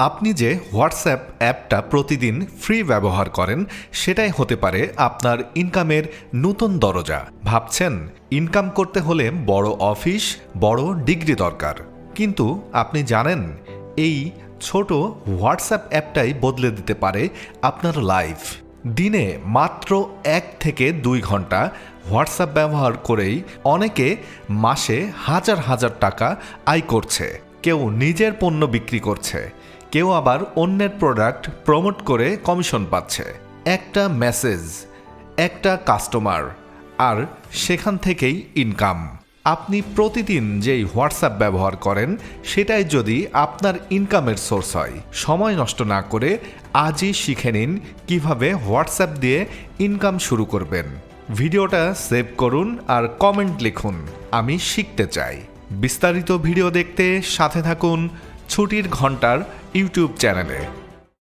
আপনি যে হোয়াটসঅ্যাপ অ্যাপটা প্রতিদিন ফ্রি ব্যবহার করেন সেটাই হতে পারে আপনার ইনকামের নতুন দরজা। ভাবছেন ইনকাম করতে হলে বড় অফিস, বড় ডিগ্রি দরকার, কিন্তু আপনি জানেন এই ছোট হোয়াটসঅ্যাপ অ্যাপটাই বদলে দিতে পারে আপনার লাইফ। দিনে মাত্র 1 থেকে 2 ঘন্টা হোয়াটসঅ্যাপ ব্যবহার করেই অনেকে মাসে হাজার হাজার টাকা আয় করছে। কেউ নিজের পণ্য বিক্রি করছে, কেউ আবার অন্যের প্রোডাক্ট প্রমোট করে কমিশন পাচ্ছে। একটা মেসেজ, একটা কাস্টমার, আর সেখান থেকেই ইনকাম। আপনি প্রতিদিন যেই হোয়াটসঅ্যাপ ব্যবহার করেন সেটাই যদি আপনার ইনকামের সোর্স হয়, সময় নষ্ট না করে আজই শিখে নিন কিভাবে হোয়াটসঅ্যাপ দিয়ে ইনকাম শুরু করবেন। ভিডিওটা সেভ করুন আর কমেন্ট লিখুন, আমি শিখতে চাই। বিস্তারিত ভিডিও দেখতে সাথে থাকুন ছুটির ঘন্টার ইউটিউব চ্যানেলে।